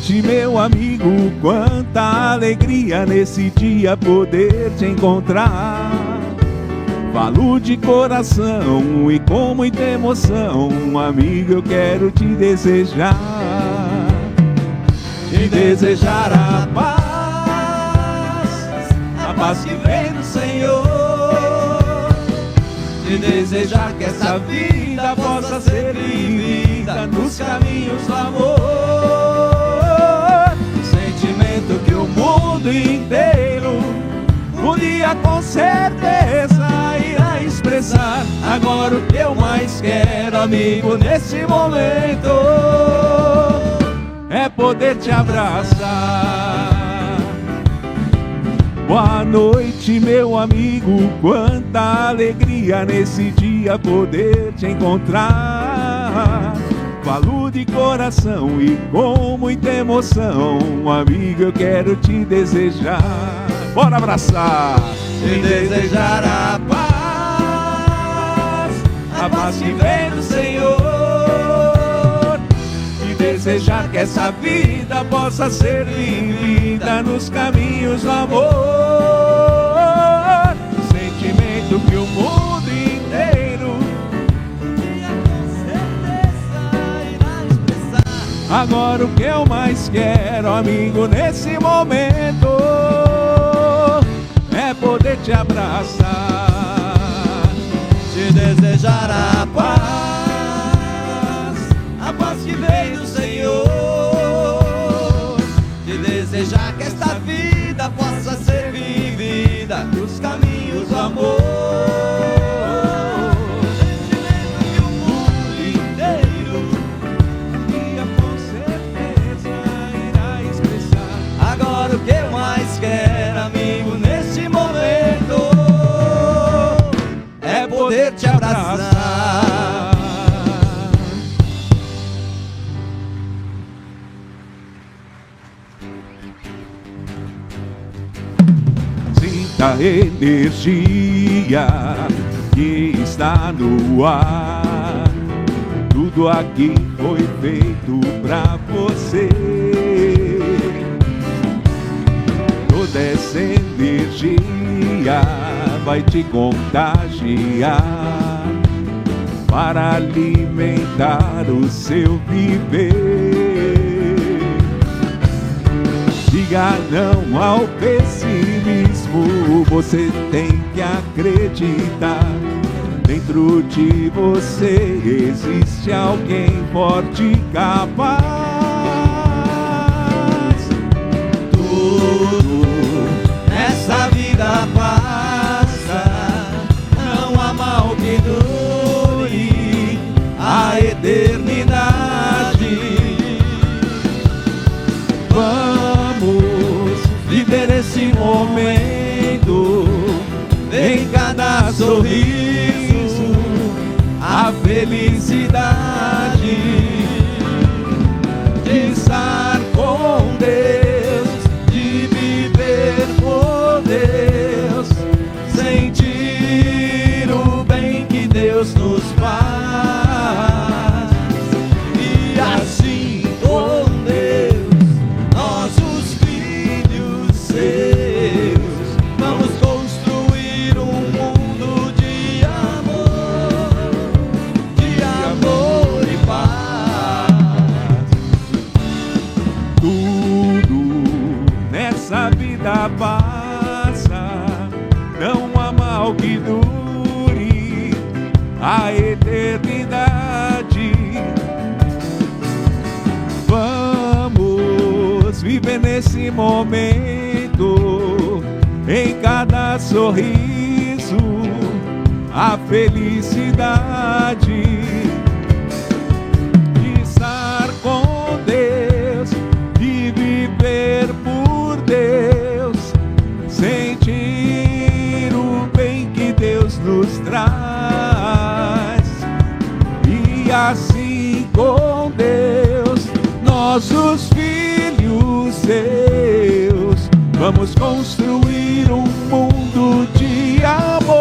noite, meu amigo, quanta alegria nesse dia poder te encontrar. Falo de coração e com muita emoção, amigo, eu quero te desejar. Te desejar a paz que vem do Senhor. Te desejar que essa vida possa ser vivida nos caminhos do amor. Sentimento que o mundo inteiro um dia com certeza irá expressar. Agora o que eu mais quero, amigo, nesse momento é poder te abraçar. Boa noite, meu amigo, quanta alegria nesse dia poder te encontrar. Falo de coração e com muita emoção, amigo, eu quero te desejar. Bora abraçar! Te desejar a paz que vem do Senhor. Te desejar que essa vida possa ser vivida nos caminhos do amor. Sentimento que o mundo inteiro com certeza irá expressar. Agora o que eu mais quero, amigo, nesse momento é poder te abraçar. Te desejar a paz que vem do Senhor. Te desejar que esta vida possa ser vivida nos caminhos do amor. Sentimento que o mundo inteiro um dia com certeza irá expressar. Agora o que eu mais quero, amigo, nesse momento é poder te abraçar. Sinta a energia que está no ar. Tudo aqui foi feito pra você. Toda essa energia vai te contagiar para alimentar o seu viver. Diga não ao pessimismo, você tem que acreditar. Dentro de você existe alguém forte e capaz. Tudo nessa vida passa, não há mal que dure a eternidade. Vamos viver esse momento, em cada sorriso, a felicidade de estar com Deus, de viver por Deus, sentir o bem que Deus nos faz. E assim com Deus, nossos filhos seus, vamos construir um mundo de amor e paz. Tudo nessa vida passa, não há mal que dure a eternidade. Vamos viver nesse momento, em cada sorriso, a felicidade de estar com Deus, de viver por Deus, sentir o bem que Deus nos traz. E assim com Deus, nossos filhos seus, vamos construir um mundo de amor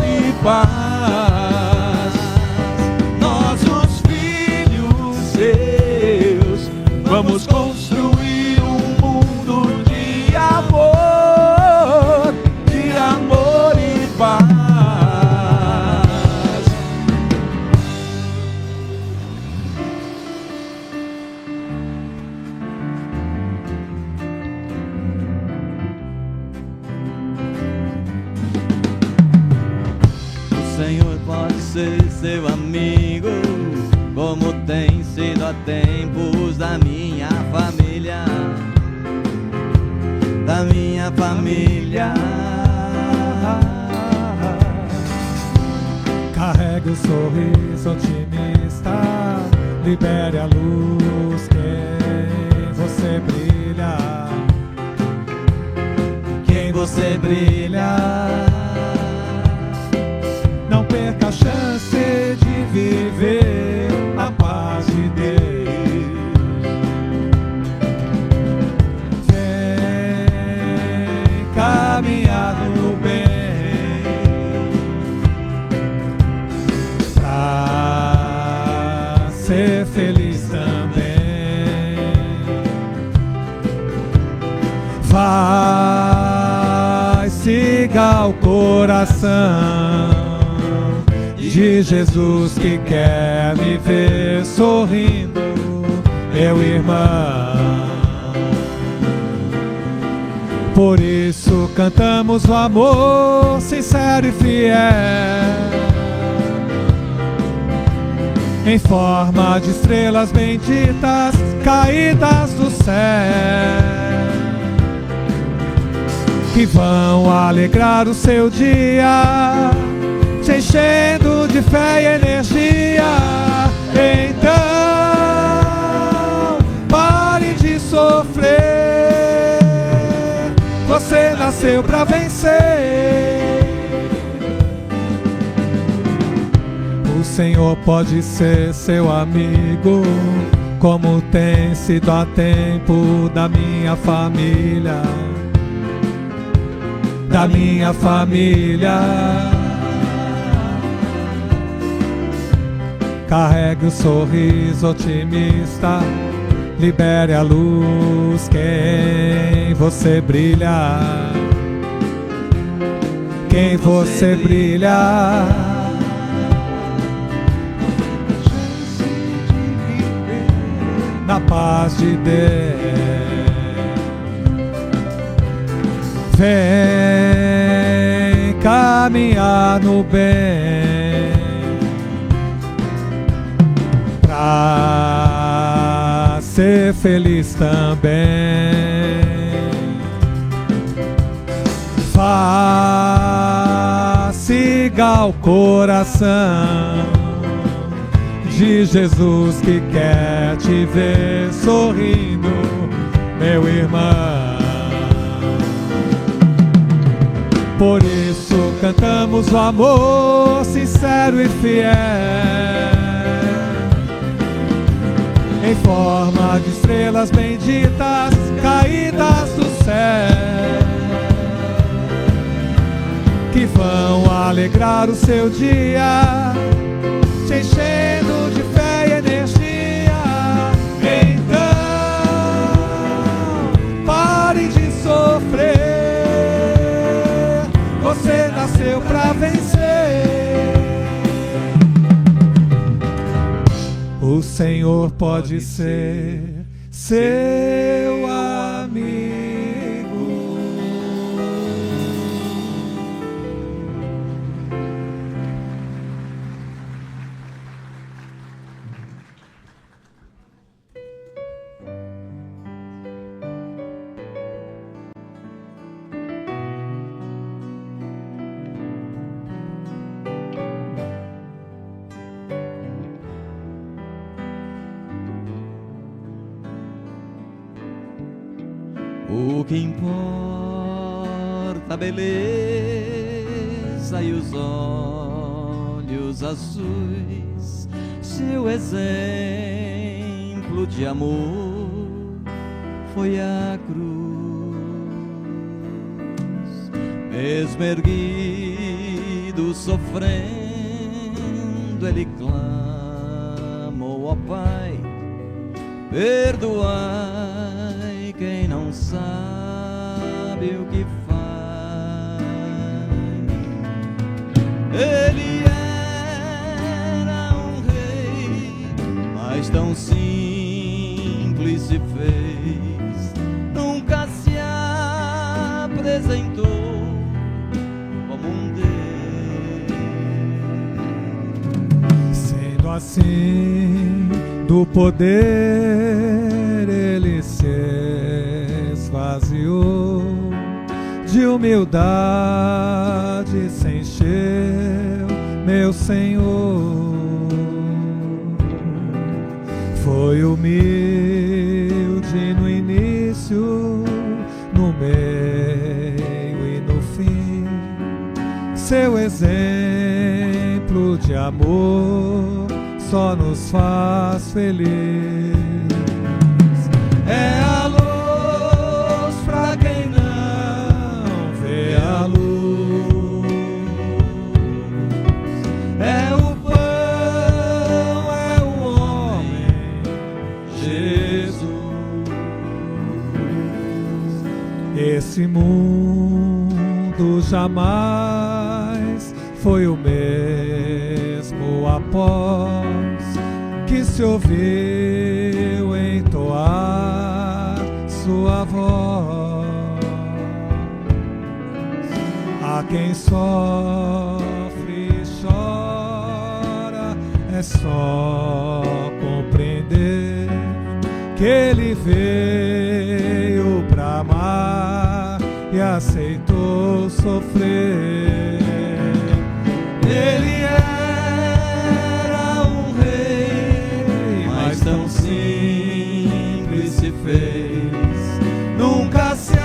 e paz. Nossos filhos seus, Vamos construir um mundo de amor e paz. O Senhor pode ser seu amigo, como tem sido há tempos da minha família, da minha família. Carregue o sorriso otimista, libere a luz que você brilha, Quem você brilha, não perca a chance de viver a paz de Deus. Vem caminhar no bem, pra ser feliz também. Vai, siga o coração de Jesus que quer me ver sorrindo, meu irmão. Por isso cantamos o amor sincero e fiel, em forma de estrelas benditas caídas do céu, que vão alegrar o seu dia, te enchendo de fé e energia. Então, pare de sofrer, você nasceu pra vencer. O Senhor pode ser seu amigo, como tem sido há tempo da minha família, da minha família. Carregue o sorriso otimista, libere a luz que em você brilha, quem você brilha. Na paz de Deus, vem caminhar no bem, pra ser feliz também. Vá, siga o coração de Jesus que quer te ver sorrindo, meu irmão. Por isso cantamos o amor sincero e fiel, em forma de estrelas benditas caídas do céu, que vão alegrar o seu dia, te enchendo de fé e energia. Então, pare de sofrer, você nasceu pra vencer. O Senhor pode ser seu amigo. O que importa a beleza e os olhos azuis, seu exemplo de amor foi a cruz. Mesmo erguido, sofrendo, ele clamou ao Pai Perdoai quem não sabe o que faz. Ele era um rei, mas tão simples se fez. Nunca se apresentou como um Deus. Sendo assim, do poder ele se esvaziou, de humildade se encheu, meu Senhor. Foi humilde no início, no meio e no fim. Seu exemplo de amor só nos faz feliz. É a luz pra quem não vê a luz. É o pão, é o homem, Jesus. Esse mundo jamais foi o mesmo após que se ouviu entoar sua voz. A quem sofre e chora é só compreender que ele veio pra amar e aceitou sofrer. Ele era um rei, mas tão simples se fez. Nunca se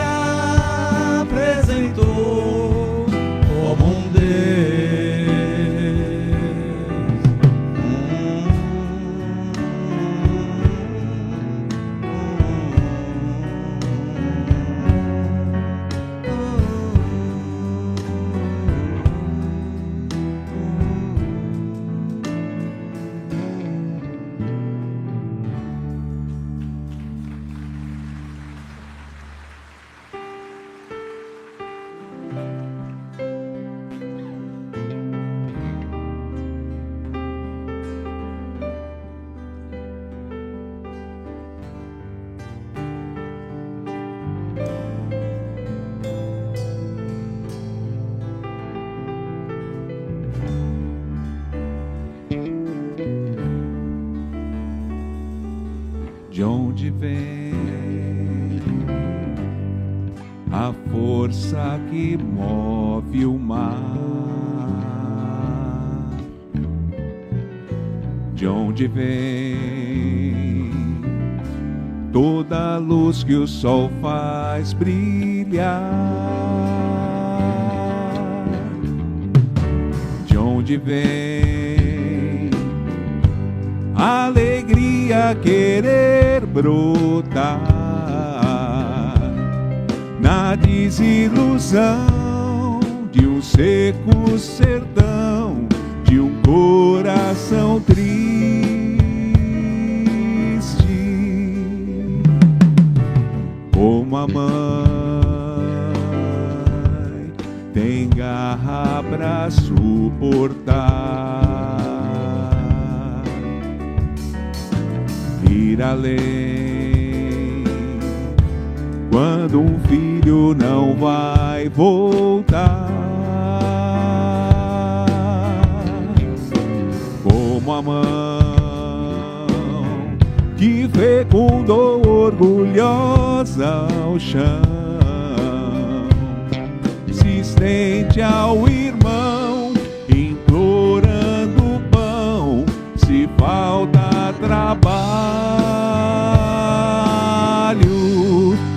apresentou como um Deus. De onde vem a força que move o mar? De onde vem toda a luz que o sol faz brilhar? De onde vem a alegria querer brotar na desilusão de um seco sertão, de um coração triste? Como a mãe tem garra pra suportar, ir além quando um filho não vai voltar. Como a mão que fecundou orgulhosa ao chão, se estende ao irmão implorando pão, se falta trabalho.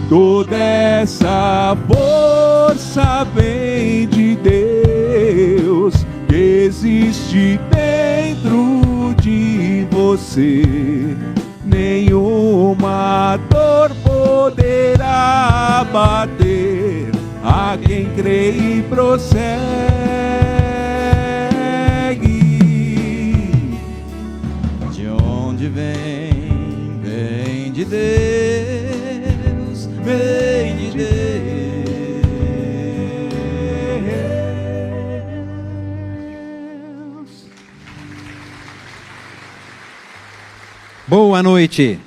Toda essa força vem de Deus, que existe dentro de você. Nenhuma dor poderá bater a quem crê e prossegue. De onde vem Deus, vem de Deus. Boa noite.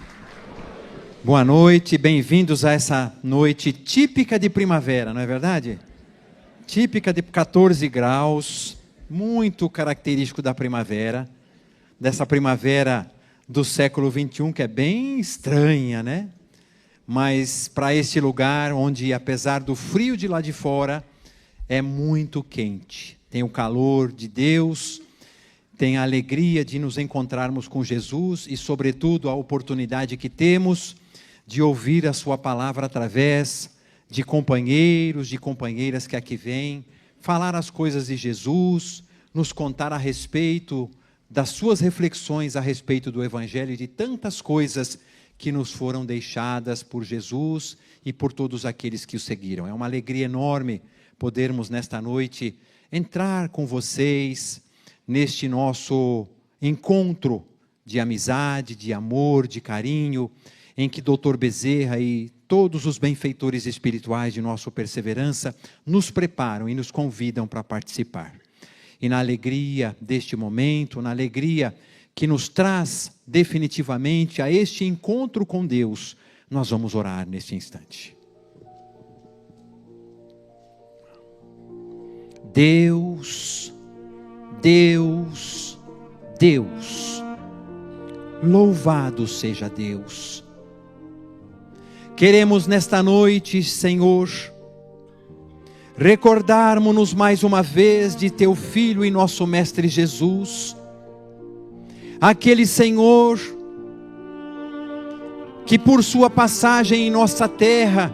Boa noite, bem-vindos a essa noite típica de primavera, não é verdade? Típica de 14 graus, muito característico da primavera, dessa primavera do século 21, que é bem estranha, né? Mas para este lugar onde, apesar do frio de lá de fora, é muito quente. Tem o calor de Deus, tem a alegria de nos encontrarmos com Jesus e, sobretudo, a oportunidade que temos de ouvir a sua palavra através de companheiros, de companheiras que aqui vêm, falar as coisas de Jesus, nos contar a respeito das suas reflexões a respeito do Evangelho e de tantas coisas que nos foram deixadas por Jesus e por todos aqueles que o seguiram. É uma alegria enorme podermos nesta noite entrar com vocês neste nosso encontro de amizade, de amor, de carinho, em que Dr. Bezerra e todos os benfeitores espirituais de nossa perseverança nos preparam e nos convidam para participar. E na alegria deste momento, na alegria que nos traz definitivamente a este encontro com Deus, nós vamos orar neste instante. Deus, Deus, Deus, louvado seja Deus. Queremos nesta noite, Senhor, recordarmos-nos mais uma vez de Teu Filho e nosso Mestre Jesus, aquele Senhor que por sua passagem em nossa terra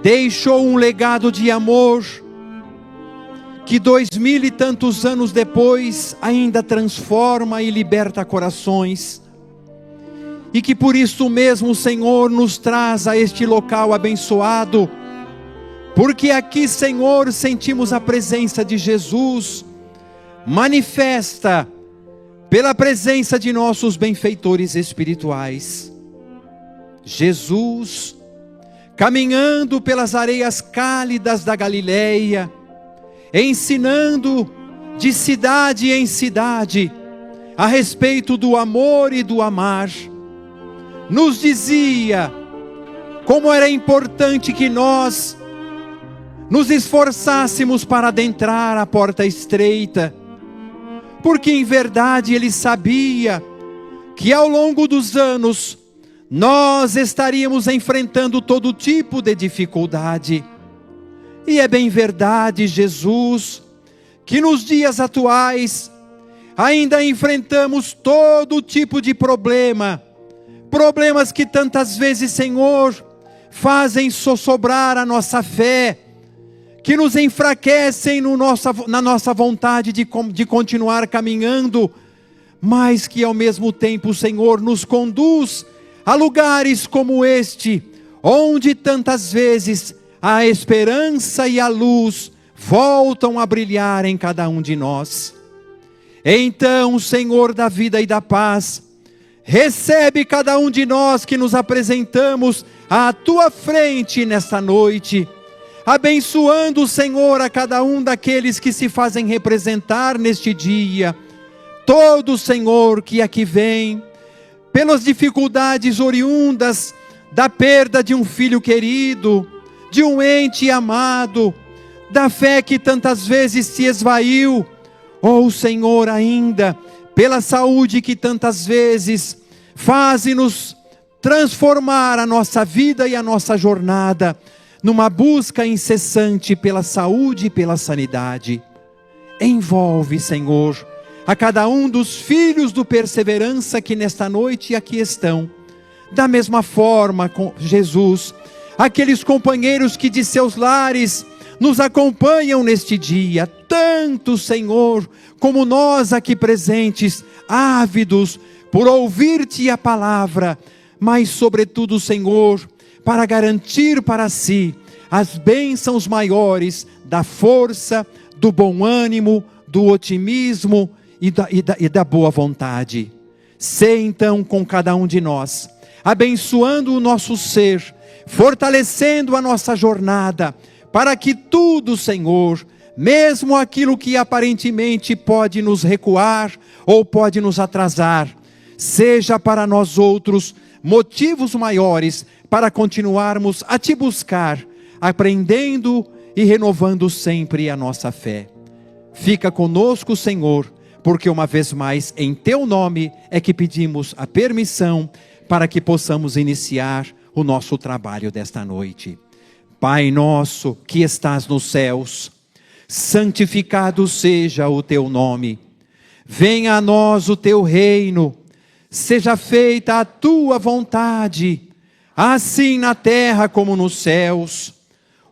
deixou um legado de amor, que 2000 e tantos anos depois ainda transforma e liberta corações, e que por isso mesmo o Senhor nos traz a este local abençoado, porque aqui, Senhor, sentimos a presença de Jesus, manifesta pela presença de nossos benfeitores espirituais. Jesus, caminhando pelas areias cálidas da Galileia, ensinando de cidade em cidade a respeito do amor e do amar, nos dizia como era importante que nós nos esforçássemos para adentrar a porta estreita, porque em verdade Ele sabia que ao longo dos anos nós estaríamos enfrentando todo tipo de dificuldade. E é bem verdade, Jesus, que nos dias atuais ainda enfrentamos todo tipo de problemas que tantas vezes, Senhor, fazem sossobrar a nossa fé, que nos enfraquecem na nossa vontade de continuar caminhando, mas que ao mesmo tempo o Senhor nos conduz a lugares como este, onde tantas vezes a esperança e a luz voltam a brilhar em cada um de nós. Então, Senhor da vida e da paz, recebe cada um de nós que nos apresentamos à Tua frente nesta noite, abençoando, Senhor, a cada um daqueles que se fazem representar neste dia, todos, Senhor, que aqui vêm, pelas dificuldades oriundas da perda de um filho querido, de um ente amado, da fé que tantas vezes se esvaiu, ou, Senhor, ainda pela saúde que tantas vezes faz-nos transformar a nossa vida e a nossa jornada numa busca incessante pela saúde e pela sanidade. Envolve, Senhor, a cada um dos filhos do Perseverança que nesta noite aqui estão. Da mesma forma, com Jesus, aqueles companheiros que de seus lares nos acompanham neste dia, tanto, Senhor, como nós aqui presentes, ávidos por ouvir-te a palavra, mas sobretudo, Senhor, para garantir para si as bênçãos maiores da força, do bom ânimo, do otimismo e da boa vontade. Sê então com cada um de nós, abençoando o nosso ser, fortalecendo a nossa jornada, para que tudo, Senhor, mesmo aquilo que aparentemente pode nos recuar ou pode nos atrasar, seja para nós outros motivos maiores para continuarmos a Te buscar, aprendendo e renovando sempre a nossa fé. Fica conosco, Senhor, porque uma vez mais em Teu nome é que pedimos a permissão para que possamos iniciar o nosso trabalho desta noite. Pai nosso que estás nos céus, santificado seja o Teu nome. Venha a nós o Teu reino, seja feita a Tua vontade, assim na terra como nos céus.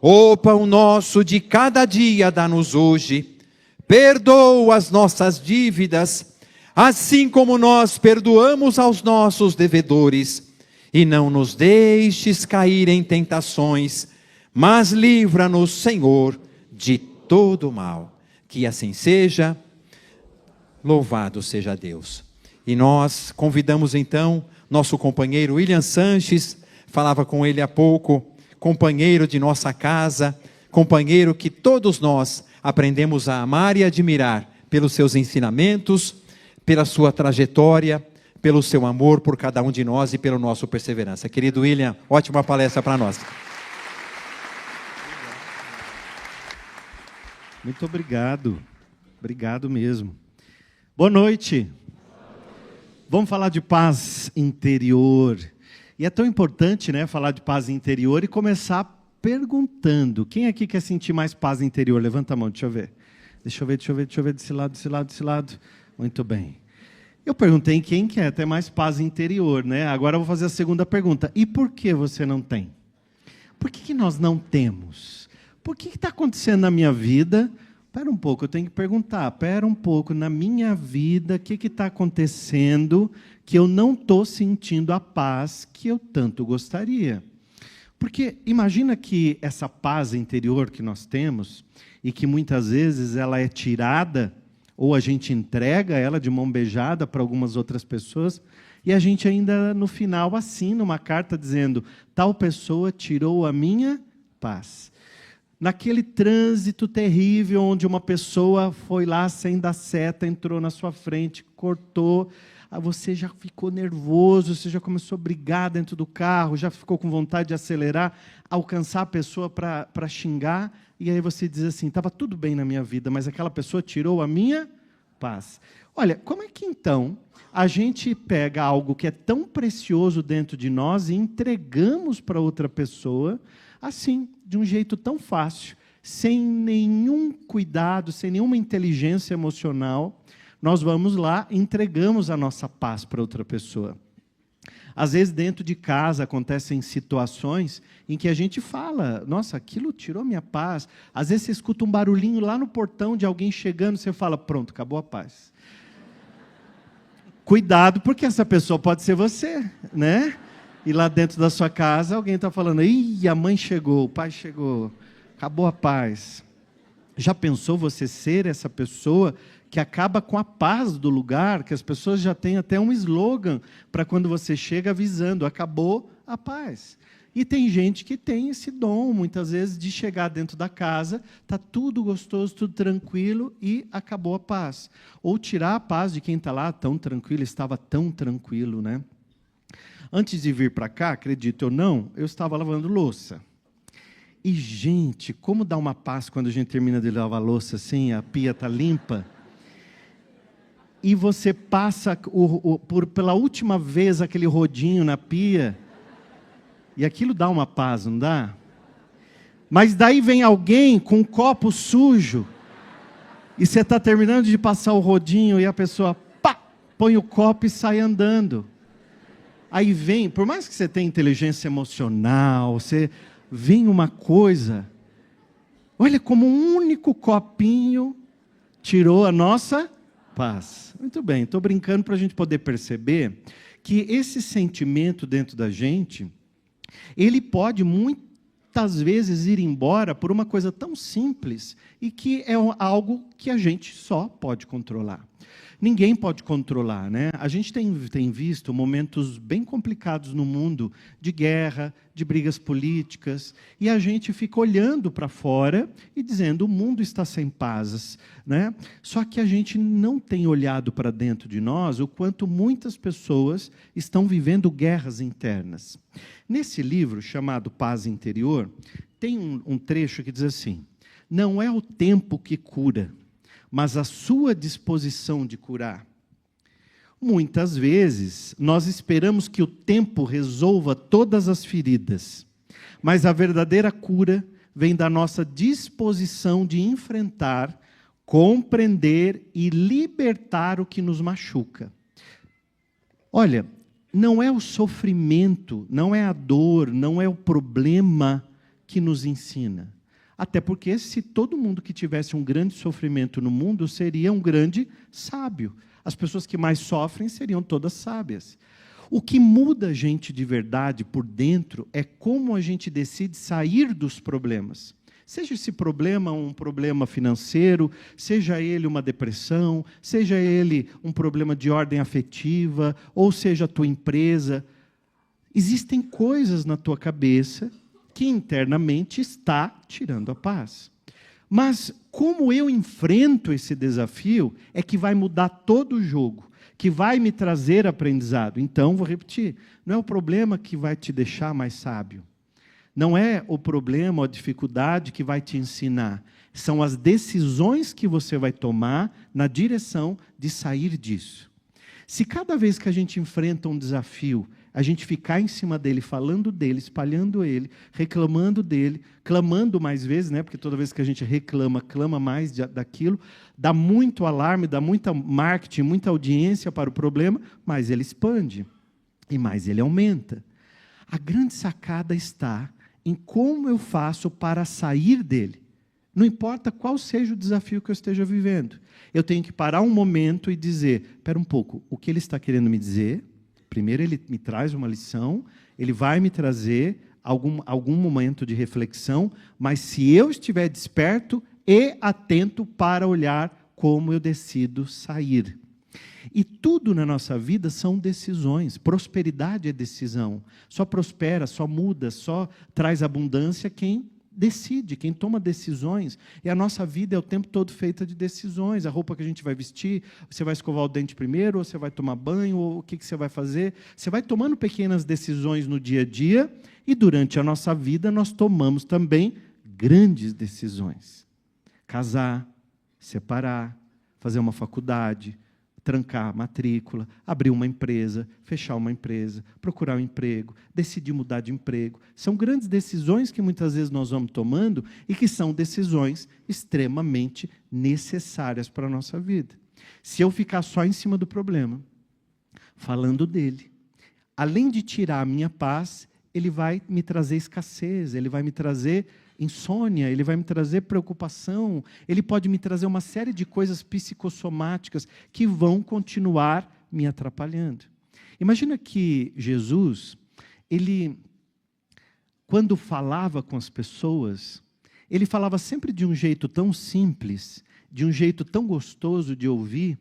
O pão nosso de cada dia dá-nos hoje. Perdoa as nossas dívidas, assim como nós perdoamos aos nossos devedores. E não nos deixes cair em tentações, mas livra-nos, Senhor, de todo mal. Que assim seja. Louvado seja Deus. E nós convidamos então nosso companheiro William Sanches, falava com ele há pouco, companheiro de nossa casa, companheiro que todos nós aprendemos a amar e admirar pelos seus ensinamentos, pela sua trajetória, pelo seu amor por cada um de nós e pela nossa perseverança. Querido William, ótima palestra para nós. Muito obrigado. Obrigado mesmo. Boa noite. Vamos falar de paz interior. E é tão importante, né, falar de paz interior e começar perguntando. Quem aqui quer sentir mais paz interior? Levanta a mão, deixa eu ver. Deixa eu ver, desse lado. Muito bem. Eu perguntei quem quer ter mais paz interior, né? Agora eu vou fazer a segunda pergunta. E por que você não tem? Por que nós não temos? Por que está acontecendo na minha vida? Espera um pouco, eu tenho que perguntar. Espera um pouco, na minha vida, o que está acontecendo que eu não estou sentindo a paz que eu tanto gostaria? Porque imagina que essa paz interior que nós temos, e que muitas vezes ela é tirada, ou a gente entrega ela de mão beijada para algumas outras pessoas, e a gente ainda no final assina uma carta dizendo, tal pessoa tirou a minha paz. Naquele trânsito terrível, onde uma pessoa foi lá sem dar seta, entrou na sua frente, cortou, você já ficou nervoso, você já começou a brigar dentro do carro, já ficou com vontade de acelerar, alcançar a pessoa para xingar, e aí você diz assim, estava tudo bem na minha vida, mas aquela pessoa tirou a minha paz. Olha, como é que então a gente pega algo que é tão precioso dentro de nós e entregamos para outra pessoa, assim, de um jeito tão fácil, sem nenhum cuidado, sem nenhuma inteligência emocional, nós vamos lá e entregamos a nossa paz para outra pessoa. Às vezes, dentro de casa, acontecem situações em que a gente fala, nossa, aquilo tirou minha paz. Às vezes, você escuta um barulhinho lá no portão de alguém chegando, você fala, pronto, acabou a paz. Cuidado, porque essa pessoa pode ser você, né? E lá dentro da sua casa, alguém está falando, ih, a mãe chegou, o pai chegou, acabou a paz. Já pensou você ser essa pessoa que acaba com a paz do lugar, que as pessoas já têm até um slogan para quando você chega avisando, acabou a paz. E tem gente que tem esse dom, muitas vezes, de chegar dentro da casa, está tudo gostoso, tudo tranquilo e acabou a paz. Ou tirar a paz de quem está lá tão tranquilo, estava tão tranquilo, né? Antes de vir para cá, acredite ou não, eu estava lavando louça. E, gente, como dá uma paz quando a gente termina de lavar a louça assim, a pia está limpa, e você passa pela última vez aquele rodinho na pia, e aquilo dá uma paz, não dá? Mas daí vem alguém com um copo sujo, e você está terminando de passar o rodinho, e a pessoa, pá, põe o copo e sai andando. Aí vem, por mais que você tenha inteligência emocional, vem uma coisa, olha como um único copinho tirou a nossa paz. Muito bem, estou brincando para a gente poder perceber que esse sentimento dentro da gente, ele pode muitas vezes ir embora por uma coisa tão simples e que é algo que a gente só pode controlar. Ninguém pode controlar, né? A gente tem visto momentos bem complicados no mundo, de guerra, de brigas políticas, e a gente fica olhando para fora e dizendo, o mundo está sem paz, né? Só que a gente não tem olhado para dentro de nós o quanto muitas pessoas estão vivendo guerras internas. Nesse livro, chamado Paz Interior, tem um trecho que diz assim, não é o tempo que cura, mas a sua disposição de curar. Muitas vezes, nós esperamos que o tempo resolva todas as feridas, mas a verdadeira cura vem da nossa disposição de enfrentar, compreender e libertar o que nos machuca. Olha, não é o sofrimento, não é a dor, não é o problema que nos ensina. Até porque, se todo mundo que tivesse um grande sofrimento no mundo, seria um grande sábio. As pessoas que mais sofrem seriam todas sábias. O que muda a gente de verdade por dentro é como a gente decide sair dos problemas. Seja esse problema um problema financeiro, seja ele uma depressão, seja ele um problema de ordem afetiva, ou seja a tua empresa. Existem coisas na tua cabeça que internamente está tirando a paz. Mas como eu enfrento esse desafio é que vai mudar todo o jogo, que vai me trazer aprendizado. Então, vou repetir, não é o problema que vai te deixar mais sábio. Não é o problema ou a dificuldade que vai te ensinar. São as decisões que você vai tomar na direção de sair disso. Se cada vez que a gente enfrenta um desafio, a gente ficar em cima dele, falando dele, espalhando ele, reclamando dele, clamando mais vezes, né? Porque toda vez que a gente reclama, clama mais daquilo, dá muito alarme, dá muita marketing, muita audiência para o problema, mas ele expande e mais ele aumenta. A grande sacada está em como eu faço para sair dele. Não importa qual seja o desafio que eu esteja vivendo. Eu tenho que parar um momento e dizer, espera um pouco, o que ele está querendo me dizer? Primeiro ele me traz uma lição, ele vai me trazer algum momento de reflexão, mas se eu estiver desperto e atento para olhar como eu decido sair. E tudo na nossa vida são decisões. Prosperidade é decisão. Só prospera, só muda, só traz abundância quem decide, quem toma decisões. E a nossa vida é o tempo todo feita de decisões. A roupa que a gente vai vestir, você vai escovar o dente primeiro, ou você vai tomar banho, ou o que você vai fazer. Você vai tomando pequenas decisões no dia a dia, e durante a nossa vida nós tomamos também grandes decisões. Casar, separar, fazer uma faculdade, trancar a matrícula, abrir uma empresa, fechar uma empresa, procurar um emprego, decidir mudar de emprego. São grandes decisões que muitas vezes nós vamos tomando e que são decisões extremamente necessárias para a nossa vida. Se eu ficar só em cima do problema, falando dele, além de tirar a minha paz, ele vai me trazer escassez, ele vai me trazer insônia, ele vai me trazer preocupação, ele pode me trazer uma série de coisas psicossomáticas que vão continuar me atrapalhando. Imagina que Jesus, ele, quando falava com as pessoas, ele falava sempre de um jeito tão simples, de um jeito tão gostoso de ouvir,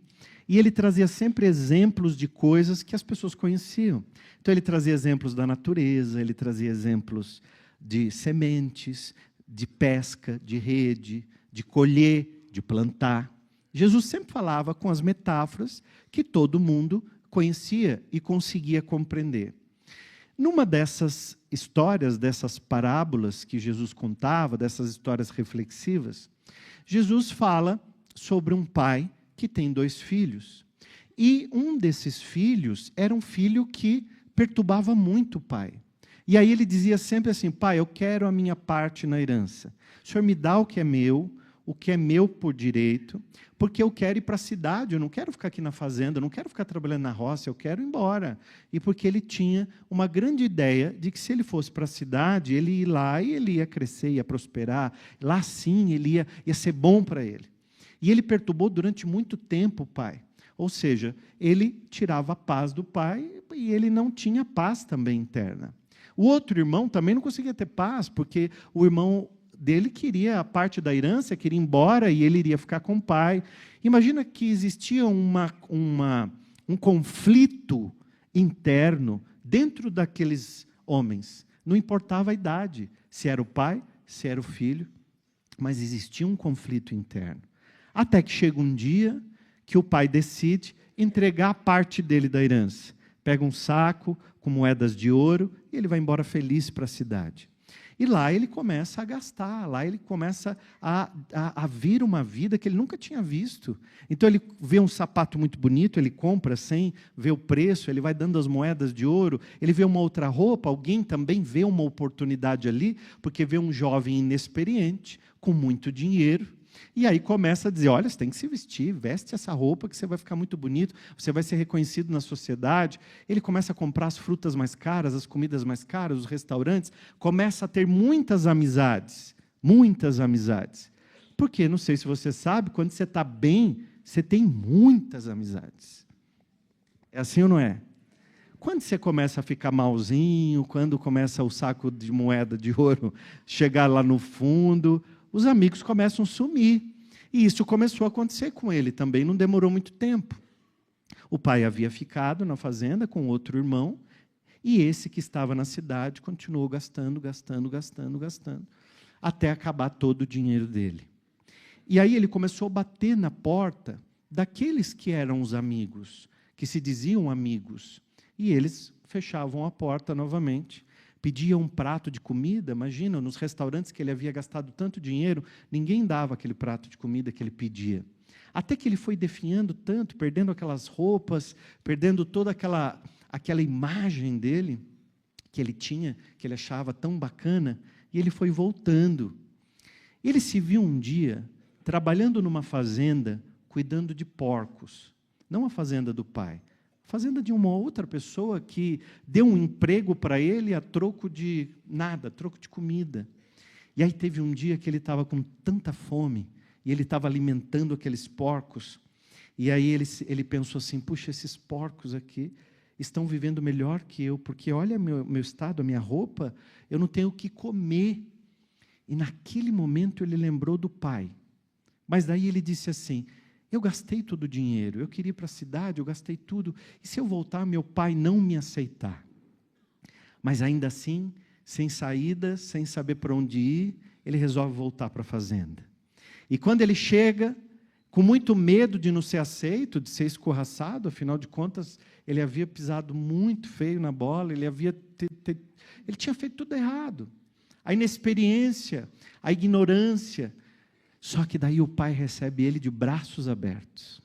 e ele trazia sempre exemplos de coisas que as pessoas conheciam. Então ele trazia exemplos da natureza, ele trazia exemplos de sementes, de pesca, de rede, de colher, de plantar. Jesus sempre falava com as metáforas que todo mundo conhecia e conseguia compreender. Numa dessas histórias, dessas parábolas que Jesus contava, dessas histórias reflexivas, Jesus fala sobre um pai que tem 2 filhos. E um desses filhos era um filho que perturbava muito o pai. E aí ele dizia sempre assim, pai, eu quero a minha parte na herança. O senhor me dá o que é meu por direito, porque eu quero ir para a cidade, eu não quero ficar aqui na fazenda, eu não quero ficar trabalhando na roça, eu quero ir embora. E porque ele tinha uma grande ideia de que se ele fosse para a cidade, ele ia lá e ele ia crescer, ia prosperar. Lá sim, ele ia ser bom para ele. E ele perturbou durante muito tempo o pai. Ou seja, ele tirava a paz do pai e ele não tinha paz também interna. O outro irmão também não conseguia ter paz, porque o irmão dele queria a parte da herança, queria ir embora e ele iria ficar com o pai. Imagina que existia um conflito interno dentro daqueles homens. Não importava a idade, se era o pai, se era o filho, mas existia um conflito interno. Até que chega um dia que o pai decide entregar a parte dele da herança. Pega um saco com moedas de ouro e ele vai embora feliz para a cidade. E lá ele começa a gastar, lá ele começa a vir uma vida que ele nunca tinha visto. Então ele vê um sapato muito bonito, ele compra sem ver o preço, ele vai dando as moedas de ouro, ele vê uma outra roupa, alguém também vê uma oportunidade ali, porque vê um jovem inexperiente, com muito dinheiro, e aí começa a dizer, olha, você tem que se vestir, veste essa roupa que você vai ficar muito bonito, você vai ser reconhecido na sociedade. Ele começa a comprar as frutas mais caras, as comidas mais caras, os restaurantes, começa a ter muitas amizades. Porque, não sei se você sabe, quando você está bem, você tem muitas amizades. É assim ou não é? Quando você começa a ficar malzinho, quando começa o saco de moeda de ouro chegar lá no fundo, os amigos começam a sumir. E isso começou a acontecer com ele também, não demorou muito tempo. O pai havia ficado na fazenda com outro irmão, e esse que estava na cidade continuou gastando, até acabar todo o dinheiro dele. E aí ele começou a bater na porta daqueles que eram os amigos, que se diziam amigos, e eles fechavam a porta novamente. Pedia um prato de comida, imagina, nos restaurantes que ele havia gastado tanto dinheiro, ninguém dava aquele prato de comida que ele pedia. Até que ele foi definhando tanto, perdendo aquelas roupas, perdendo toda aquela imagem dele, que ele tinha, que ele achava tão bacana, e ele foi voltando. Ele se viu um dia, trabalhando numa fazenda, cuidando de porcos, não a fazenda do pai, fazenda de uma outra pessoa que deu um emprego para ele a troco de nada, troco de comida. E aí teve um dia que ele estava com tanta fome, e ele estava alimentando aqueles porcos, e aí ele pensou assim, puxa, esses porcos aqui estão vivendo melhor que eu, porque olha meu estado, a minha roupa, eu não tenho o que comer. E naquele momento ele lembrou do pai. Mas daí ele disse assim, eu gastei todo o dinheiro, eu queria ir para a cidade, eu gastei tudo, e se eu voltar, meu pai não me aceitar? Mas ainda assim, sem saída, sem saber para onde ir, ele resolve voltar para a fazenda. E quando ele chega, com muito medo de não ser aceito, de ser escorraçado, afinal de contas, ele havia pisado muito feio na bola, ele tinha feito tudo errado. A inexperiência, a ignorância. Só que daí o pai recebe ele de braços abertos.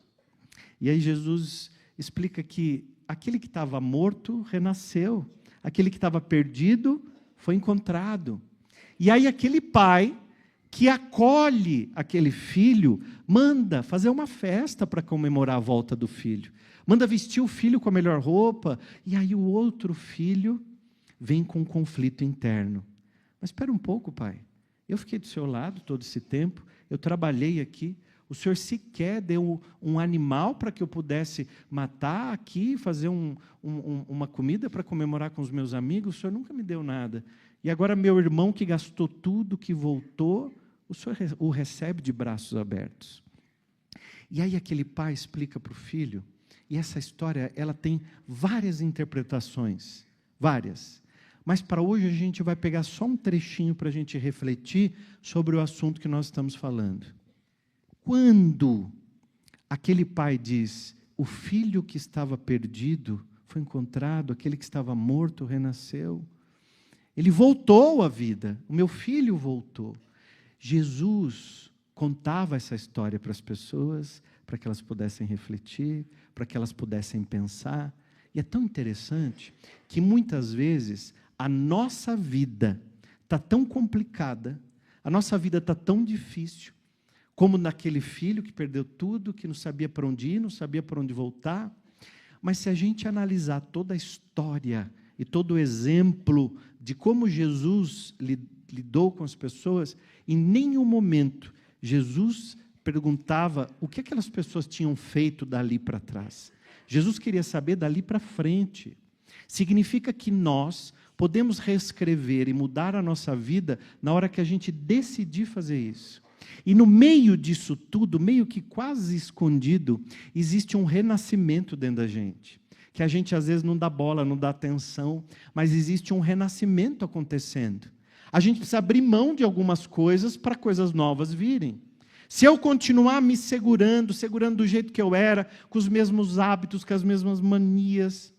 E aí Jesus explica que aquele que estava morto renasceu, aquele que estava perdido foi encontrado. E aí aquele pai que acolhe aquele filho, manda fazer uma festa para comemorar a volta do filho. Manda vestir o filho com a melhor roupa, e aí o outro filho vem com um conflito interno. Mas espera um pouco, pai. Eu fiquei do seu lado todo esse tempo, eu trabalhei aqui, o senhor sequer deu um animal para que eu pudesse matar aqui, fazer uma comida para comemorar com os meus amigos, o senhor nunca me deu nada. E agora meu irmão que gastou tudo, que voltou, o senhor o recebe de braços abertos. E aí aquele pai explica para o filho, e essa história ela tem várias interpretações, várias. Mas para hoje a gente vai pegar só um trechinho para a gente refletir sobre o assunto que nós estamos falando. Quando aquele pai diz, o filho que estava perdido foi encontrado, aquele que estava morto renasceu, ele voltou à vida, o meu filho voltou. Jesus contava essa história para as pessoas, para que elas pudessem refletir, para que elas pudessem pensar. E é tão interessante que muitas vezes a nossa vida está tão complicada, a nossa vida está tão difícil, como naquele filho que perdeu tudo, que não sabia para onde ir, não sabia para onde voltar. Mas se a gente analisar toda a história e todo o exemplo de como Jesus lidou com as pessoas, em nenhum momento Jesus perguntava o que aquelas pessoas tinham feito dali para trás. Jesus queria saber dali para frente. Significa que nós podemos reescrever e mudar a nossa vida na hora que a gente decidir fazer isso. E no meio disso tudo, meio que quase escondido, existe um renascimento dentro da gente, que a gente às vezes não dá bola, não dá atenção, mas existe um renascimento acontecendo. A gente precisa abrir mão de algumas coisas para coisas novas virem. Se eu continuar me segurando do jeito que eu era, com os mesmos hábitos, com as mesmas manias,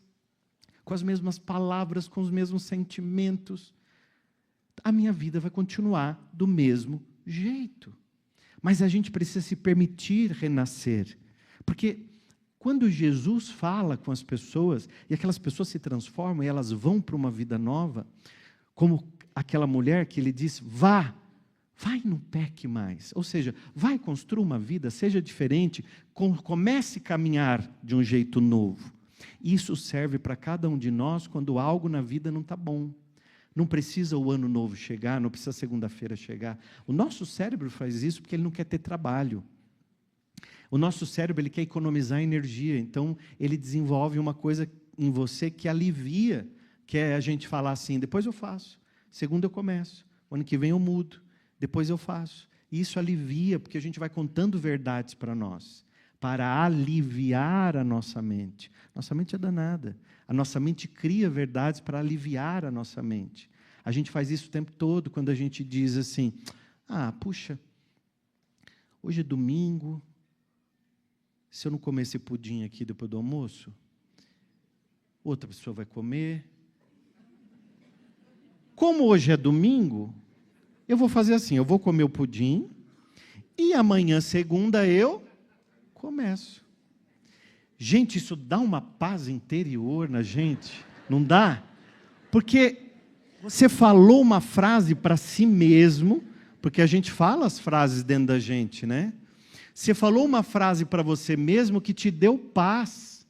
com as mesmas palavras, com os mesmos sentimentos, a minha vida vai continuar do mesmo jeito. Mas a gente precisa se permitir renascer. Porque quando Jesus fala com as pessoas, e aquelas pessoas se transformam, e elas vão para uma vida nova, como aquela mulher que ele disse, vai, não peque mais. Ou seja, vai, construa uma vida, seja diferente, comece a caminhar de um jeito novo. Isso serve para cada um de nós quando algo na vida não está bom. Não precisa o ano novo chegar, não precisa segunda-feira chegar. O nosso cérebro faz isso porque ele não quer ter trabalho. O nosso cérebro ele quer economizar energia, então ele desenvolve uma coisa em você que alivia, que é a gente falar assim, depois eu faço, segunda eu começo, o ano que vem eu mudo, depois eu faço. E isso alivia, porque a gente vai contando verdades para nós, para aliviar a nossa mente. Nossa mente é danada. A nossa mente cria verdades para aliviar a nossa mente. A gente faz isso o tempo todo, quando a gente diz assim, puxa, hoje é domingo, se eu não comer esse pudim aqui depois do almoço, outra pessoa vai comer. Como hoje é domingo, eu vou fazer assim, eu vou comer o pudim, e amanhã, segunda, eu começo. Gente, isso dá uma paz interior na gente, não dá? Porque você falou uma frase para si mesmo, porque a gente fala as frases dentro da gente, né? Você falou uma frase para você mesmo que te deu paz.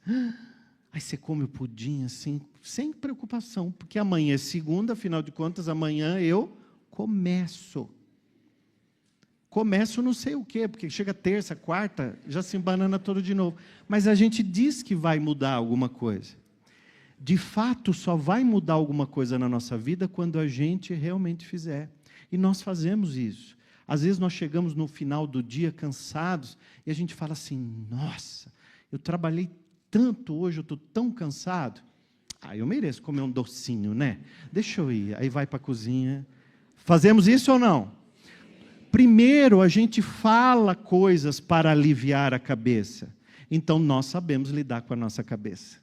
Aí você come o pudim assim, sem preocupação, porque amanhã é segunda, afinal de contas, amanhã eu começo. Começo não sei o quê, porque chega terça, quarta, já se embanana todo de novo. Mas a gente diz que vai mudar alguma coisa. De fato, só vai mudar alguma coisa na nossa vida quando a gente realmente fizer. E nós fazemos isso. Às vezes nós chegamos no final do dia cansados e a gente fala assim, nossa, eu trabalhei tanto hoje, eu estou tão cansado. Eu mereço comer um docinho, né? Deixa eu ir. Aí vai para a cozinha. Fazemos isso ou não? Primeiro, a gente fala coisas para aliviar a cabeça. Então, nós sabemos lidar com a nossa cabeça.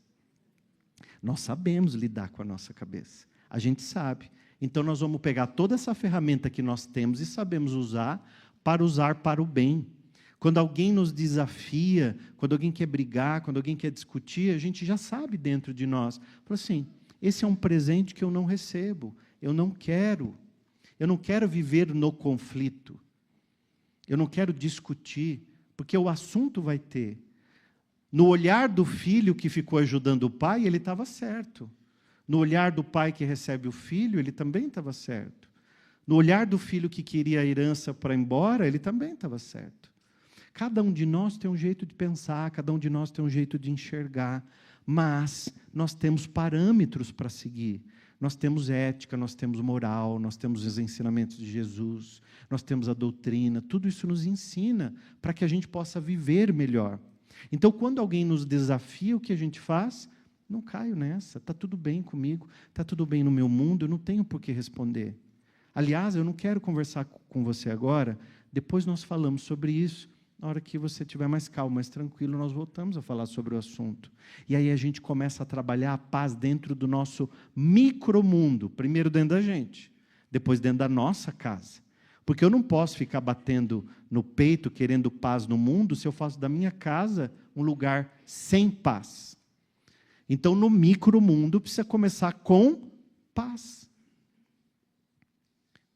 Nós sabemos lidar com a nossa cabeça. A gente sabe. Então, nós vamos pegar toda essa ferramenta que nós temos e sabemos usar para o bem. Quando alguém nos desafia, quando alguém quer brigar, quando alguém quer discutir, a gente já sabe dentro de nós. Fala assim, esse é um presente que eu não recebo, eu não quero. Eu não quero viver no conflito. Eu não quero discutir, porque o assunto vai ter. No olhar do filho que ficou ajudando o pai, ele estava certo. No olhar do pai que recebe o filho, ele também estava certo. No olhar do filho que queria a herança para ir embora, ele também estava certo. Cada um de nós tem um jeito de pensar, cada um de nós tem um jeito de enxergar, mas nós temos parâmetros para seguir. Nós temos ética, nós temos moral, nós temos os ensinamentos de Jesus, nós temos a doutrina, tudo isso nos ensina para que a gente possa viver melhor. Então, quando alguém nos desafia, o que a gente faz? Não caio nessa, está tudo bem comigo, está tudo bem no meu mundo, eu não tenho por que responder. Aliás, eu não quero conversar com você agora, depois nós falamos sobre isso. Na hora que você estiver mais calmo, mais tranquilo, nós voltamos a falar sobre o assunto. E aí a gente começa a trabalhar a paz dentro do nosso micromundo. Primeiro dentro da gente, depois dentro da nossa casa. Porque eu não posso ficar batendo no peito, querendo paz no mundo, se eu faço da minha casa um lugar sem paz. Então, no micromundo, precisa começar com paz.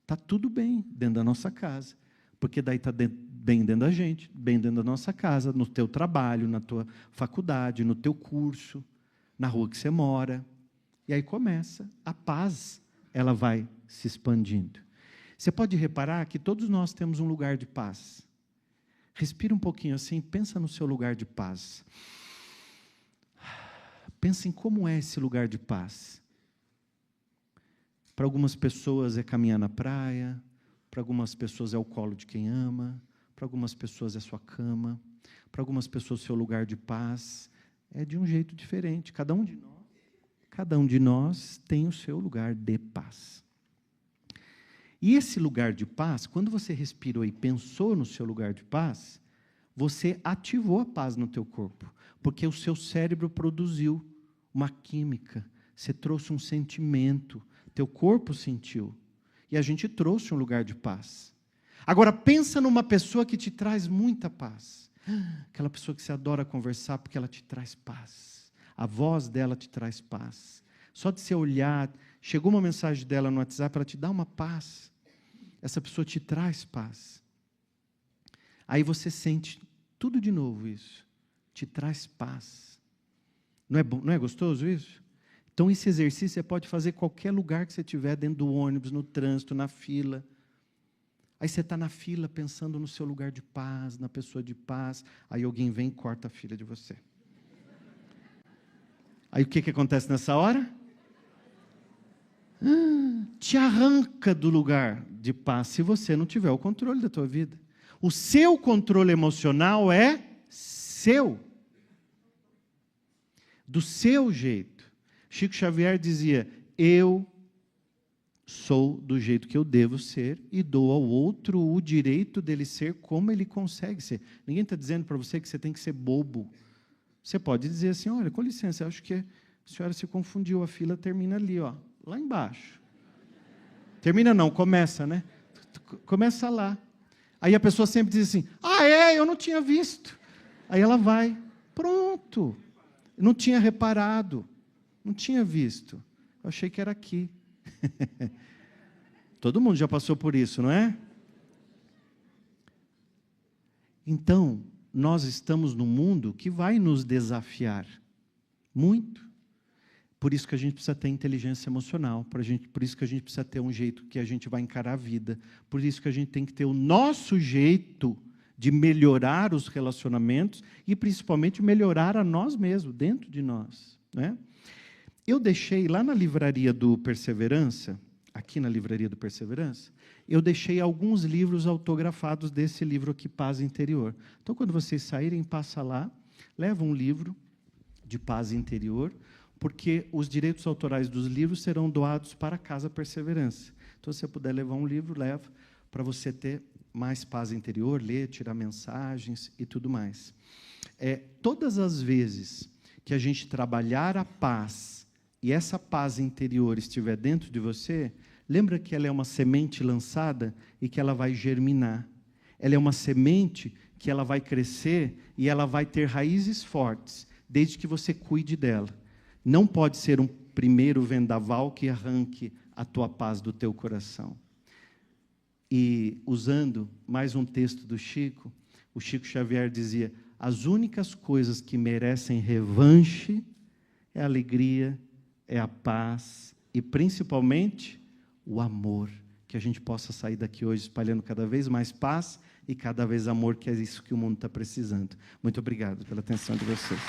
Está tudo bem dentro da nossa casa. Porque daí está bem dentro da gente, bem dentro da nossa casa, no teu trabalho, na tua faculdade, no teu curso, na rua que você mora. E aí começa, a paz, ela vai se expandindo. Você pode reparar que todos nós temos um lugar de paz. Respira um pouquinho assim, pensa no seu lugar de paz. Pensa em como é esse lugar de paz. Para algumas pessoas é caminhar na praia, para algumas pessoas é o colo de quem ama, para algumas pessoas é sua cama, para algumas pessoas seu lugar de paz. É de um jeito diferente. Cada um de nós tem o seu lugar de paz. E esse lugar de paz, quando você respirou e pensou no seu lugar de paz, você ativou a paz no teu corpo, porque o seu cérebro produziu uma química, você trouxe um sentimento, teu corpo sentiu, e a gente trouxe um lugar de paz. Agora pensa numa pessoa que te traz muita paz, aquela pessoa que você adora conversar porque ela te traz paz, a voz dela te traz paz, só de você olhar, chegou uma mensagem dela no WhatsApp, ela te dá uma paz, essa pessoa te traz paz. Aí você sente tudo de novo isso, te traz paz. Não é bom, não é gostoso isso? Então esse exercício você pode fazer em qualquer lugar que você estiver, dentro do ônibus, no trânsito, na fila. Aí você está na fila pensando no seu lugar de paz, na pessoa de paz, aí alguém vem e corta a fila de você. Aí o que acontece nessa hora? Te arranca do lugar de paz se você não tiver o controle da tua vida. O seu controle emocional é seu. Do seu jeito. Chico Xavier dizia, eu sou do jeito que eu devo ser e dou ao outro o direito dele ser como ele consegue ser. Ninguém está dizendo para você que você tem que ser bobo. Você pode dizer assim, olha, com licença, eu acho que a senhora se confundiu, a fila termina ali, ó, lá embaixo. Termina não, começa, né? Começa lá. Aí a pessoa sempre diz assim, eu não tinha visto. Aí ela vai, pronto. Não tinha reparado, não tinha visto. Eu achei que era aqui. Todo mundo já passou por isso, não é? Então, nós estamos num mundo que vai nos desafiar muito. Por isso que a gente precisa ter inteligência emocional, por isso que a gente precisa ter um jeito que a gente vai encarar a vida, por isso que a gente tem que ter o nosso jeito de melhorar os relacionamentos e principalmente melhorar a nós mesmos, dentro de nós, né? Eu deixei lá na livraria do Perseverança, aqui na livraria do Perseverança, eu deixei alguns livros autografados desse livro aqui, Paz Interior. Então, quando vocês saírem, passa lá, leva um livro de paz interior, porque os direitos autorais dos livros serão doados para a Casa Perseverança. Então, se você puder levar um livro, leva, para você ter mais paz interior, ler, tirar mensagens e tudo mais. Todas as vezes que a gente trabalhar a paz, e essa paz interior estiver dentro de você, lembra que ela é uma semente lançada e que ela vai germinar. Ela é uma semente que ela vai crescer e ela vai ter raízes fortes, desde que você cuide dela. Não pode ser um primeiro vendaval que arranque a tua paz do teu coração. E, usando mais um texto do Chico, o Chico Xavier dizia, as únicas coisas que merecem revanche é a alegria, é a paz e, principalmente, o amor. Que a gente possa sair daqui hoje espalhando cada vez mais paz e cada vez amor, que é isso que o mundo está precisando. Muito obrigado pela atenção de vocês.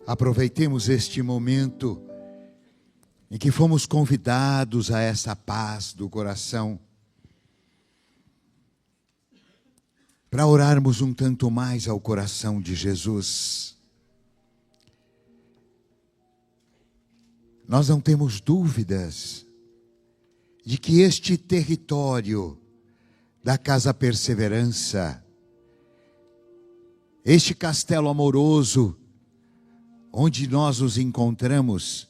Aproveitemos este momento em que fomos convidados a essa paz do coração, para orarmos um tanto mais ao coração de Jesus. Nós não temos dúvidas de que este território da Casa Perseverança, este castelo amoroso, onde nós nos encontramos,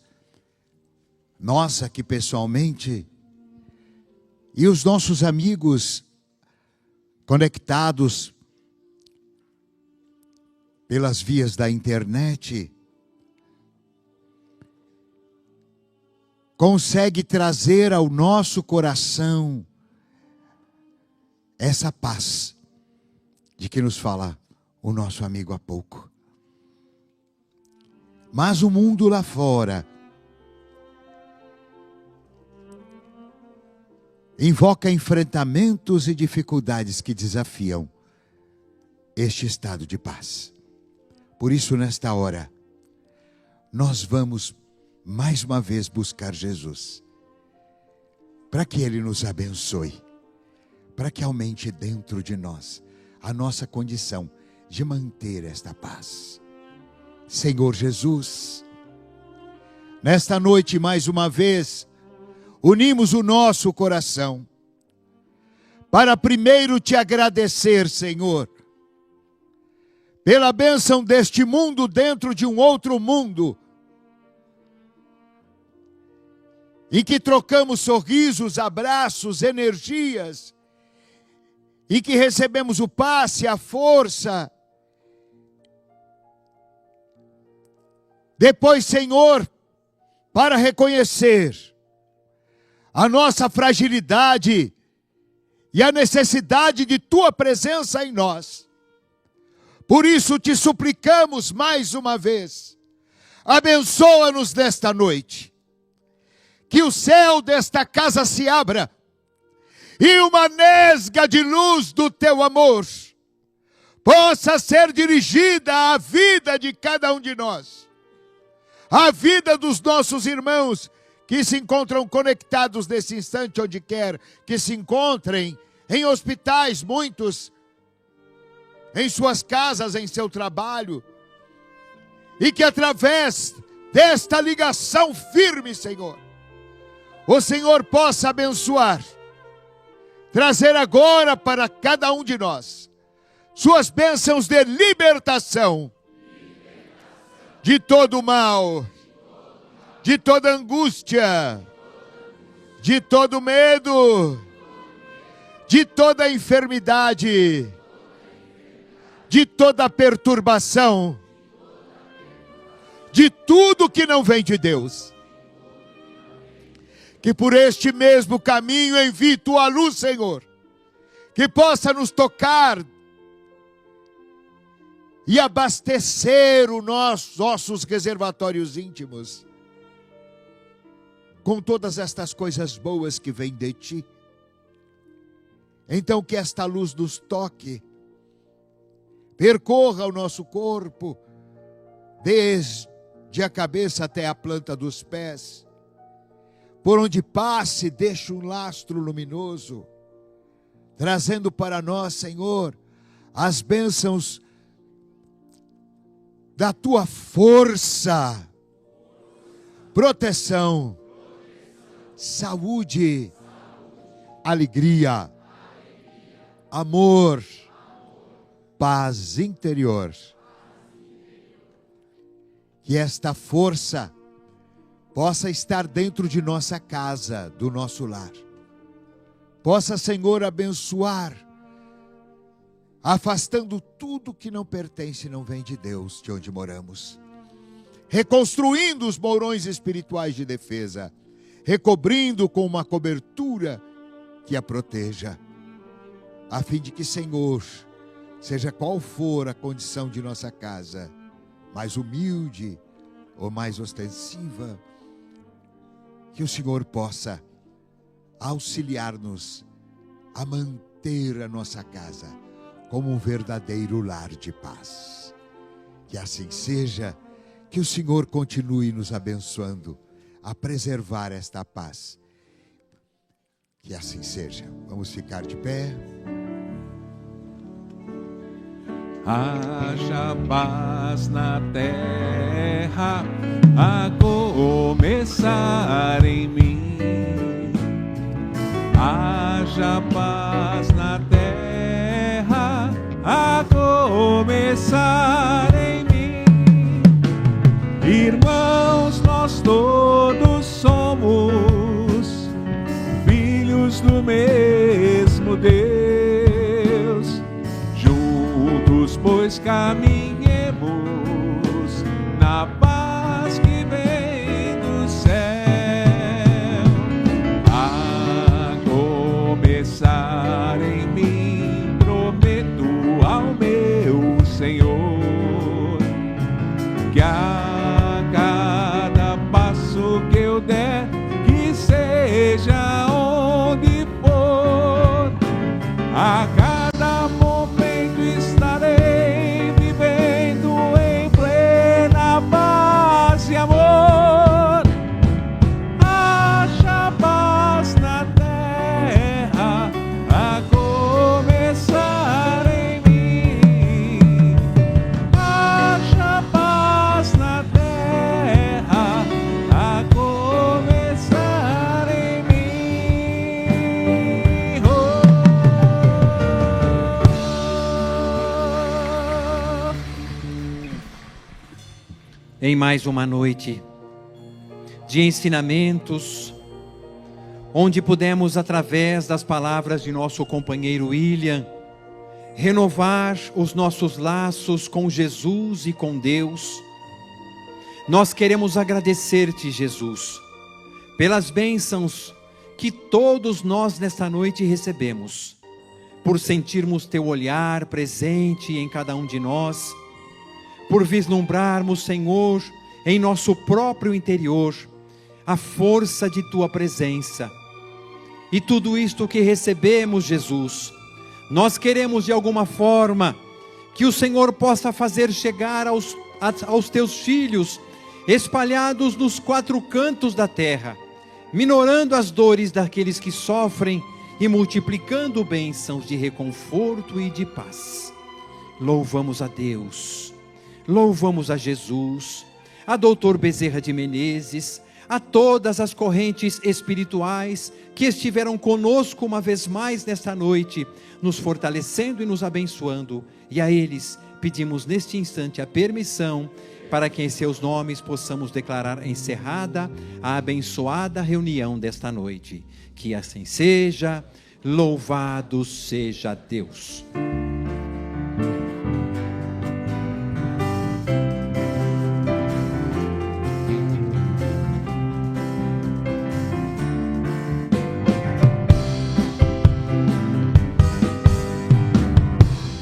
nós aqui pessoalmente, e os nossos amigos conectados pelas vias da internet, consegue trazer ao nosso coração essa paz de que nos fala o nosso amigo há pouco. Mas o mundo lá fora invoca enfrentamentos e dificuldades que desafiam este estado de paz. Por isso, nesta hora, nós vamos mais uma vez buscar Jesus, para que Ele nos abençoe, para que aumente dentro de nós a nossa condição de manter esta paz. Senhor Jesus, nesta noite mais uma vez, unimos o nosso coração, para primeiro te agradecer, Senhor, pela bênção deste mundo dentro de um outro mundo, em que trocamos sorrisos, abraços, energias, e que recebemos o passe, a força. Depois, Senhor, para reconhecer a nossa fragilidade e a necessidade de Tua presença em nós. Por isso te suplicamos mais uma vez, abençoa-nos nesta noite, que o céu desta casa se abra, e uma nesga de luz do Teu amor possa ser dirigida à vida de cada um de nós, à vida dos nossos irmãos que se encontram conectados nesse instante, onde quer que se encontrem, em hospitais, muitos, em suas casas, em seu trabalho, e que através desta ligação firme, Senhor, o Senhor possa abençoar, trazer agora para cada um de nós suas bênçãos de libertação de todo mal, de toda angústia, de todo medo, de toda enfermidade, de toda perturbação, de tudo que não vem de Deus. Que por este mesmo caminho envie Tua luz, Senhor, que possa nos tocar e abastecer os nossos reservatórios íntimos com todas estas coisas boas que vêm de Ti. Então que esta luz nos toque, percorra o nosso corpo, desde a cabeça até a planta dos pés, por onde passe, deixe um lastro luminoso, trazendo para nós, Senhor, as bênçãos da Tua força, proteção, saúde, alegria, amor, paz interior. Que esta força possa estar dentro de nossa casa, do nosso lar. Possa, Senhor, abençoar, afastando tudo que não pertence e não vem de Deus, de onde moramos. Reconstruindo os mourões espirituais de defesa, recobrindo com uma cobertura que a proteja, a fim de que, Senhor, seja qual for a condição de nossa casa, mais humilde ou mais ostensiva, que o Senhor possa auxiliar-nos a manter a nossa casa como um verdadeiro lar de paz. Que assim seja, que o Senhor continue nos abençoando a preservar esta paz. Que assim seja. Vamos ficar de pé. Haja paz na terra, a começar em mim. Haja paz na terra, a começar em mim. Irmãos, nós todos somos filhos do mesmo Deus. Juntos, pois, caminhemos na paz que vem do céu. A começar em mim, prometo ao meu Senhor que a em mais uma noite de ensinamentos, onde pudemos, através das palavras de nosso companheiro William, renovar os nossos laços com Jesus e com Deus. Nós queremos agradecer-te, Jesus, pelas bênçãos que todos nós nesta noite recebemos, por sentirmos teu olhar presente em cada um de nós, por vislumbrarmos, Senhor, em nosso próprio interior, a força de tua presença. E tudo isto que recebemos, Jesus, nós queremos de alguma forma que o Senhor possa fazer chegar aos teus filhos, espalhados nos 4 cantos da terra, minorando as dores daqueles que sofrem e multiplicando bênçãos de reconforto e de paz. Louvamos a Deus, louvamos a Jesus, a Doutor Bezerra de Menezes, a todas as correntes espirituais que estiveram conosco uma vez mais nesta noite, nos fortalecendo e nos abençoando, e a eles pedimos neste instante a permissão para que em seus nomes possamos declarar encerrada a abençoada reunião desta noite. Que assim seja, louvado seja Deus.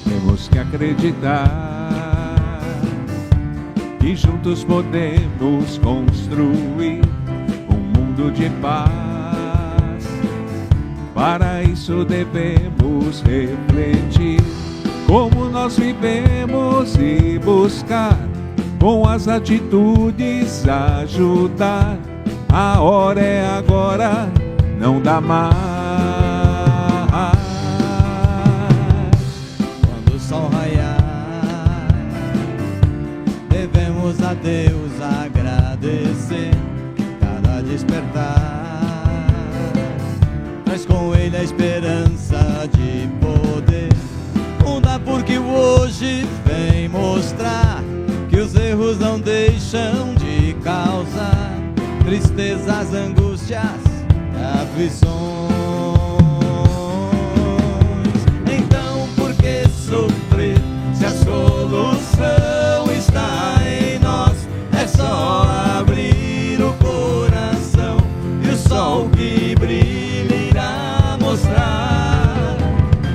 Temos que acreditar que juntos podemos construir um mundo de paz. Para isso devemos refletir como nós vivemos e buscar com as atitudes ajudar. A hora é agora, não dá mais. Quando o sol raiar, devemos a Deus agradecer. Cada despertar traz com ele a esperança de poder mudar, porque o hoje vem mostrar que os erros não deixam de causar tristezas, angústias, aflições. Então por que sofrer se a solução está em nós? É só abrir o coração e o sol que brilha irá mostrar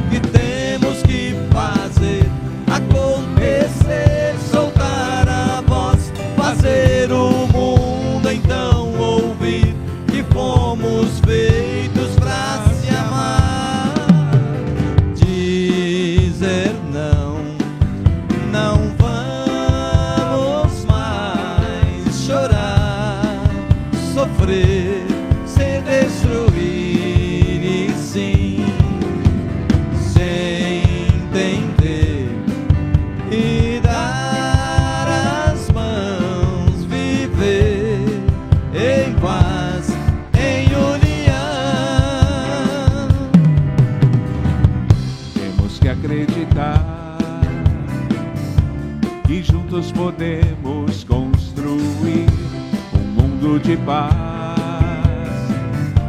que temos que fazer acontecer, soltar a voz, fazer o mundo então ouvir que fomos feitos pra se amar. Dizer não, não vamos mais chorar, sofrer, se destruir e sim, sem entender e dar as mãos, viver em paz, em união. Temos que acreditar que juntos podemos construir um mundo de paz.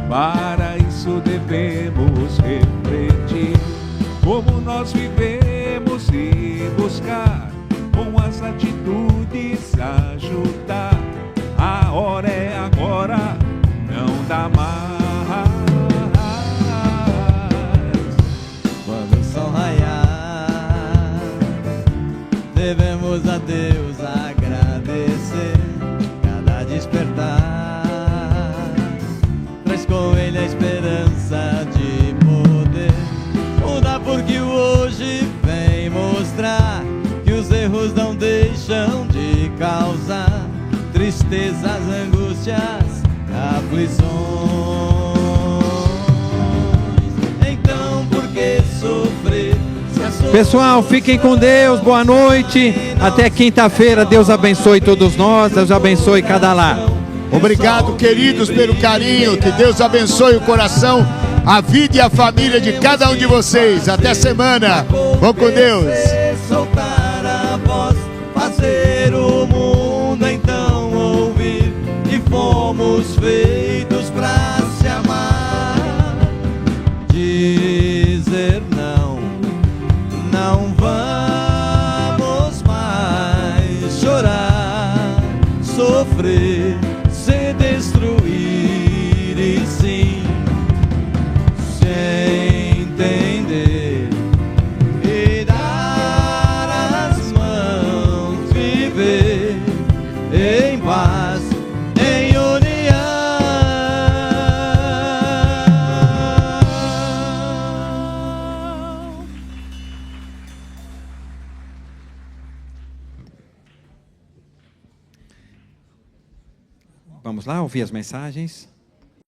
Para isso devemos refletir como nós vivemos e buscar com as atitudes ajudar. A hora é agora, não dá mais. Quando o sol raiar, devemos a Deus agradecer. Cada despertar traz com ele a esperança de poder mudar, porque o hoje vem mostrar que os erros não deixam de causar tristezas, angústias, aflições. Então por que sofrer? Pessoal, fiquem com Deus, boa noite, até quinta-feira. Deus abençoe todos nós, Deus abençoe cada lar. Obrigado, queridos, pelo carinho. Que Deus abençoe o coração, a vida e a família de cada um de vocês. Até semana. Vão com Deus. Soltar a voz, fazer o mundo então Vamos lá ouvir as mensagens?